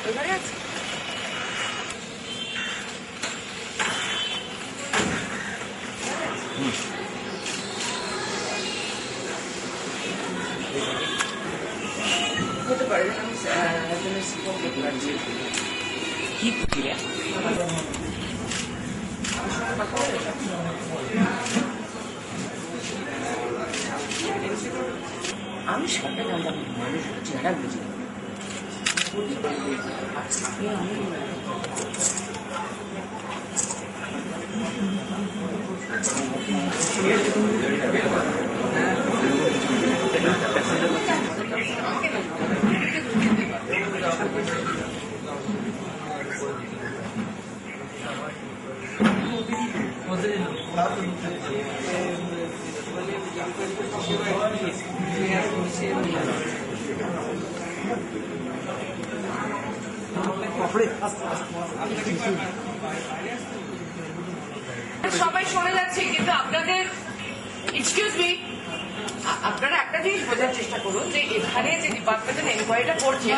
এবারে আছে হতে পারে একজনের শিক্ষক দেখতে পাচ্ছি কি প্রক্রিয়া আমি সবটা জানতাম মানুষ চেহারা বুঝি সবাই সরে যাচ্ছে কিন্তু আপনাদের এক্সকিউজ মি আপনারা একটা জিনিস বোঝার চেষ্টা করুন যে এখানে যে ডিপার্টমেন্টের এনকোয়ারিটা করছে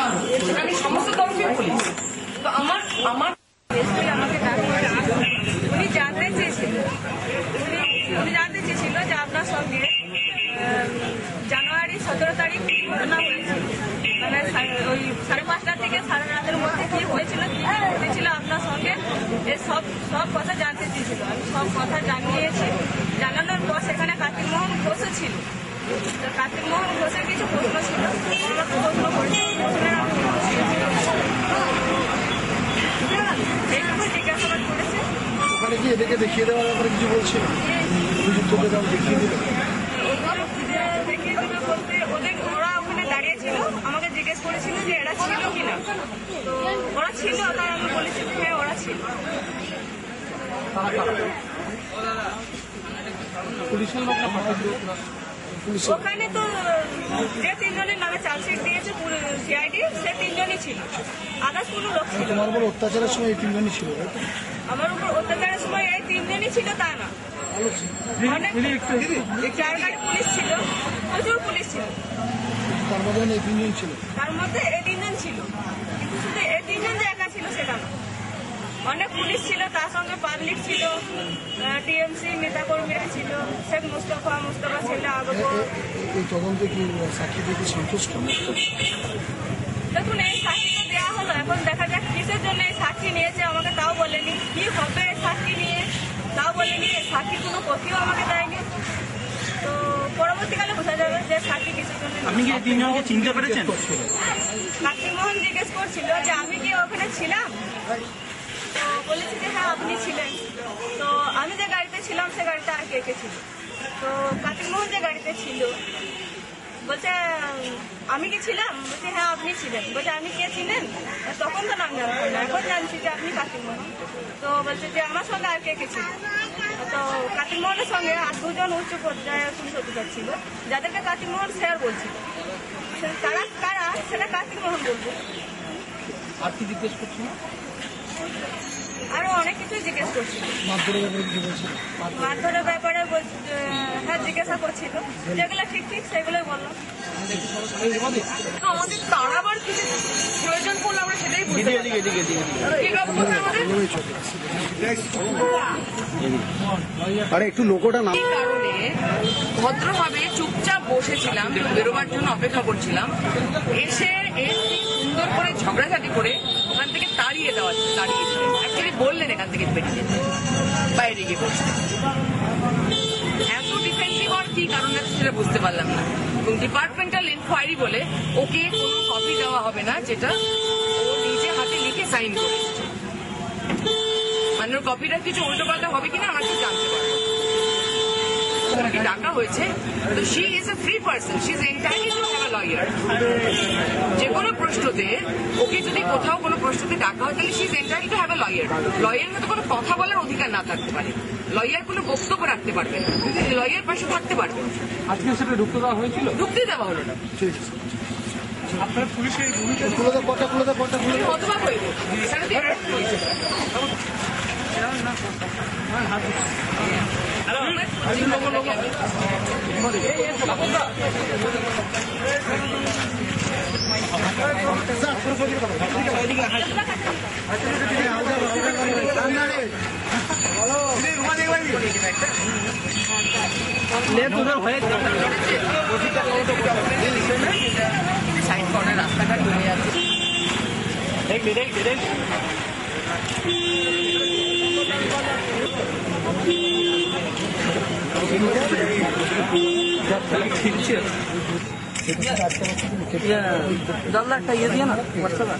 সেখানে সমস্ত তরফের পুলিশ তো আমার আমাকে উনি জানতে চেয়েছিল যে আপনার সঙ্গে জানুয়ারি 17 তারিখ ঘটনা হয়েছিল মানে ওই 5:30 থেকে সারা রাতের মধ্যে কি হয়েছিল আপনার সঙ্গে সব কথা জানতে চেয়েছিল আমি সব কথা জানিয়েছি জানানোর পর সেখানে কার্তিক মোহন ঘোষও ছিল কার্তিক মোহন ঘোষের কিছু প্রশ্ন ছিল প্রশ্ন করেছিল এইটুকু জিজ্ঞাসাবাদ করেছে ওখানে কি এদেরকে দেখিয়ে দেওয়ার ব্যাপারে কিছু বলছে অভিযুক্তদের দেখিয়ে দিল বলতে ওরা ওখানে দাঁড়িয়েছিল আমাকে জিজ্ঞেস করেছিল যে এরা ছিল কিনা তো ওরা ছিল তাই আমি বলেছি হ্যাঁ ওরা ছিল ওখানে তো যে 3 জনের নামে চার্জশিট দিয়েছে সিআইডি সে 3 জনই ছিল আদার্স কোনো লোক ছিল তোমার উপর অত্যাচারের সময় এই 3 জনই ছিল আমার উপর অত্যাচারের সময় এই 3 জনই ছিল তা না অনেক 4 গাড়ি পুলিশ ছিল প্রচুর পুলিশ ছিল তার মধ্যে এই 3 জন ছিল তার মধ্যে এই 3 জন ছিল কিন্তু শুধু এই 3 জন যে একা ছিল সেটা না অনেক পুলিশ ছিল তার সঙ্গে পাবলিক ছিল টিএমসি নেতাকর্মীরা ছিল শেখ মুস্তফা ছেলে আগব এই তদন্তে কি সাক্ষী থেকে সন্তুষ্ট দেখুন এই সাক্ষী তো দেওয়া হলো এখন দেখা যাক কিসের জন্য এই সাক্ষী নিয়েছে আমাকে তাও বলেনি কি হবে এই সাক্ষী নিয়ে তাও বলেনি এই সাক্ষী কোনো কপিও আমাকে দেয়নি তো পরবর্তীকালে বোঝা যাবে যে সাক্ষী কিসের জন্য আপনি কি 3 জনকে চিনতে পেরেছেন কার্তিক মোহন জিজ্ঞেস করছিল যে আমি কি ওখানে ছিলাম তো বলেছি যে হ্যাঁ আপনি ছিলেন তো আমি যে গাড়িতে ছিলাম সে গাড়িতে আর কে ছিল তো কার্তিক মোহন যে গাড়িতে ছিল বলছে আমি কি ছিলাম বলছে হ্যাঁ আপনি ছিলেন বলছে আমি কে ছিলেন তখন তো নাম জানতাম না এখন জানছি যে আপনি কার্তিক মোহন তো বলছে যে আমার সঙ্গে আর কে ছিল তো কার্তিক মোহনের সঙ্গে আর 2 জন উচ্চ পর্যায়ে পুলিশ অফিসার ছিল যাদেরকে কার্তিক মোহন স্যার বলছিল তারা কারা সেটা কার্তিক মোহন বলবে আর কি জিজ্ঞেস করছিল আরো অনেক কিছু জিজ্ঞেস করছিল মারধরের ব্যাপারে কিছু বলছিল মারধরের ব্যাপারে হ্যাঁ জিজ্ঞাসা করছিল যেগুলো ঠিক সেগুলোই বললাম আমাদের তাড়াবার কিছু প্রয়োজন পড়লে আমরা সেটাই বুঝতে আরে একটু লোকটা না কারণে ভদ্রভাবে চুপচাপ বসেছিলাম বেরোবার জন্য অপেক্ষা করছিলাম এসে সুন্দর করে ঝগড়াঝাটি করে ওখান থেকে তাড়িয়ে অ্যাকচুয়ালি বললেন এখান থেকে বেরিয়ে বাইরে গিয়ে বসতে এত ডিফেন্সিভ আর কি কারণ আছে সেটা বুঝতে পারলাম না এবং ডিপার্টমেন্টাল ইনকোয়ারি বলে ওকে কোনো কপি দেওয়া হবে না যেটা ও নিজে হাতে লিখে সাইন করে মানে ওর কপিটা কিছু উল্টোপাল্টা হবে কিনা আমার কিছু জানতে পারবো ডাকা হয়েছে তো she is a free person she is entitled to have a lawyer যে কোনো প্রশ্নতে ওকে যদি কোথাও কোনো প্রশ্নতে ডাকা হয় তাহলে she is entitled to have a lawyer মতো কোনো কথা বলার অধিকার না থাকতে পারে লয়ার কোনো বক্তব্য রাখতে পারবে না লয়ার পাশে থাকতে পারবে আজকে সেটা ঢুকতে দেওয়া হয়েছিল ঢুকতে দেওয়া হলো না আপনার পুলিশের হতবাক হয়ে গেল সাইড কর্নার রাস্তাঘাট চলে যাচ্ছে। জানলা একটা ইয়ে দিয়ে না হোয়াটসঅ্যাপে